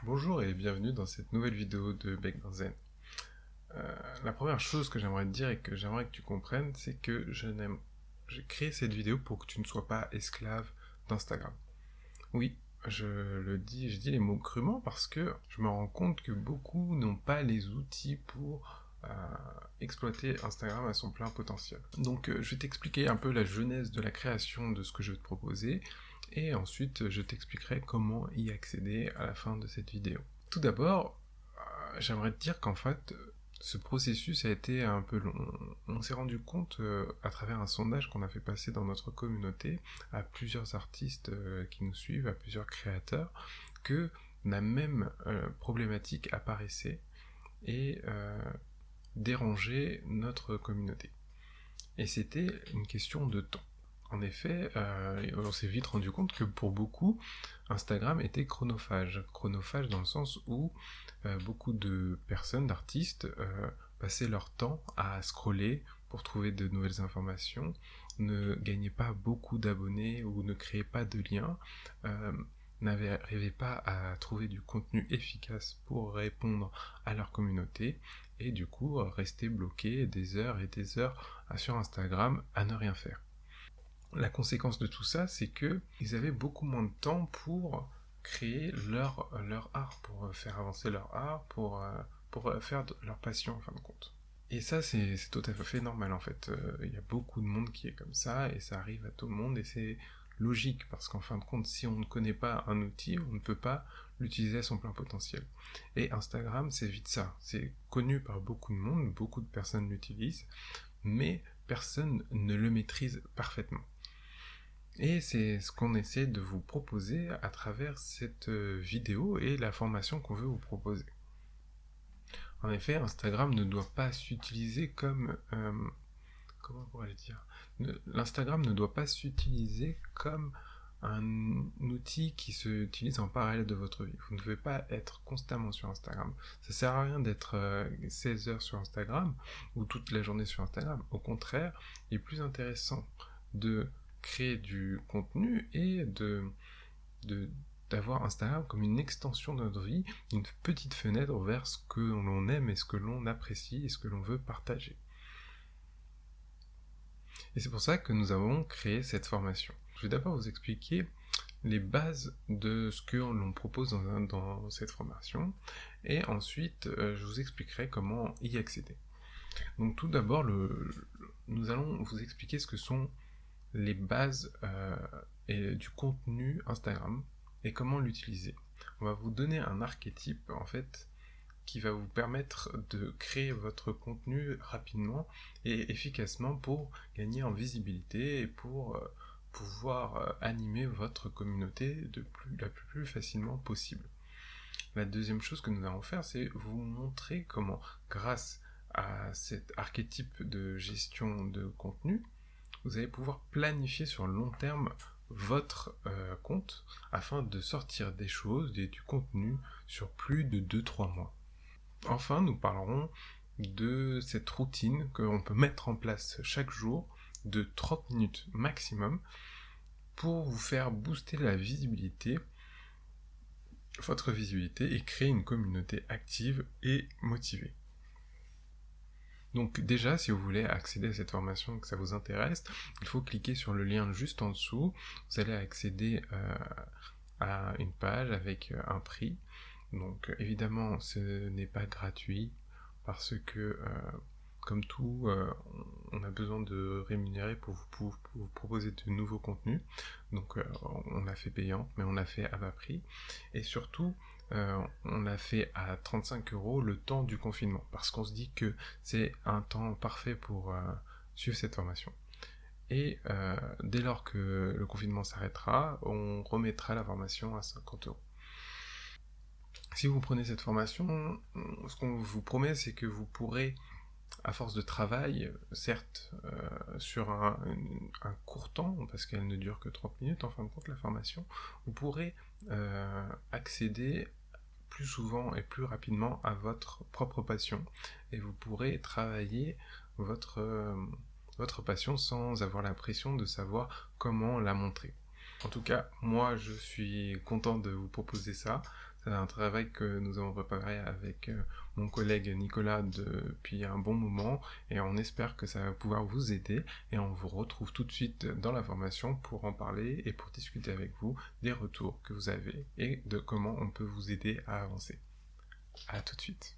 Bonjour et bienvenue dans cette nouvelle vidéo de Bec dans Zen. La première chose que j'aimerais te dire et que j'aimerais que tu comprennes, c'est que j'ai créé cette vidéo pour que tu ne sois pas esclave d'Instagram. Oui, je dis les mots crûment parce que je me rends compte que beaucoup n'ont pas les outils pour exploiter Instagram à son plein potentiel. Donc je vais t'expliquer un peu la genèse de la création de ce que je vais te proposer et ensuite je t'expliquerai comment y accéder à la fin de cette vidéo. Tout d'abord, j'aimerais te dire qu'en fait, ce processus a été un peu long. On s'est rendu compte à travers un sondage qu'on a fait passer dans notre communauté à plusieurs artistes qui nous suivent, à plusieurs créateurs, que la même problématique apparaissait et dérangeait notre communauté. Et c'était une question de temps. En effet, on s'est vite rendu compte que pour beaucoup, Instagram était chronophage. Chronophage dans le sens où beaucoup de personnes, d'artistes, passaient leur temps à scroller pour trouver de nouvelles informations, ne gagnaient pas beaucoup d'abonnés ou ne créaient pas de liens, n'arrivaient pas à trouver du contenu efficace pour répondre à leur communauté, et du coup restaient bloqués des heures et des heures sur Instagram à ne rien faire. La conséquence de tout ça, c'est que ils avaient beaucoup moins de temps pour créer leur art, pour faire avancer leur art, pour faire leur passion en fin de compte. Et ça, c'est tout à fait normal en fait. Il y a beaucoup de monde qui est comme ça, et ça arrive à tout le monde, et c'est logique, parce qu'en fin de compte, si on ne connaît pas un outil, on ne peut pas l'utiliser à son plein potentiel. Et Instagram, c'est vite ça. C'est connu par beaucoup de monde, beaucoup de personnes l'utilisent, mais personne ne le maîtrise parfaitement. Et c'est ce qu'on essaie de vous proposer à travers cette vidéo et la formation qu'on veut vous proposer. En effet, Instagram ne doit pas s'utiliser comme... comment pourrais-je dire, l'Instagram ne doit pas s'utiliser comme un outil qui se utilise en parallèle de votre vie. Vous ne devez pas être constamment sur Instagram. Ça sert à rien d'être 16 heures sur Instagram ou toute la journée sur Instagram. Au contraire, il est plus intéressant de créer du contenu et d'avoir Instagram comme une extension de notre vie, une petite fenêtre vers ce que l'on aime et ce que l'on apprécie et ce que l'on veut partager. Et c'est pour ça que nous avons créé cette formation. Je vais d'abord vous expliquer les bases de ce que l'on propose dans cette formation, et ensuite je vous expliquerai comment y accéder. Donc tout d'abord, nous allons vous expliquer ce que sont les bases du contenu Instagram et comment l'utiliser. On va vous donner un archétype en fait qui va vous permettre de créer votre contenu rapidement et efficacement pour gagner en visibilité et pour pouvoir animer votre communauté la plus facilement possible. La deuxième chose que nous allons faire, c'est vous montrer comment, grâce à cet archétype de gestion de contenu, vous allez pouvoir planifier sur le long terme votre compte afin de sortir des choses et du contenu sur plus de 2-3 mois. Enfin, nous parlerons de cette routine que l'on peut mettre en place chaque jour de 30 minutes maximum pour vous faire booster la visibilité, votre visibilité, et créer une communauté active et motivée. Donc déjà, si vous voulez accéder à cette formation et que ça vous intéresse, il faut cliquer sur le lien juste en dessous. Vous allez accéder à une page avec un prix. Donc évidemment, ce n'est pas gratuit parce que, comme tout, on a besoin de rémunérer pour vous proposer de nouveaux contenus. Donc on l'a fait payant, mais on l'a fait à bas prix. Et surtout, on l'a fait à 35 € le temps du confinement, parce qu'on se dit que c'est un temps parfait pour suivre cette formation. Et dès lors que le confinement s'arrêtera, on remettra la formation à 50 €. Si vous prenez cette formation, ce qu'on vous promet, c'est que vous pourrez, à force de travail, certes, sur un court temps, parce qu'elle ne dure que 30 minutes en fin de compte, la formation, vous pourrez accéder plus souvent et plus rapidement à votre propre passion, et vous pourrez travailler votre passion sans avoir l'impression de savoir comment la montrer. En tout cas, moi je suis content de vous proposer ça. C'est un travail que nous avons préparé avec mon collègue Nicolas depuis un bon moment et on espère que ça va pouvoir vous aider et on vous retrouve tout de suite dans la formation pour en parler et pour discuter avec vous des retours que vous avez et de comment on peut vous aider à avancer. À tout de suite.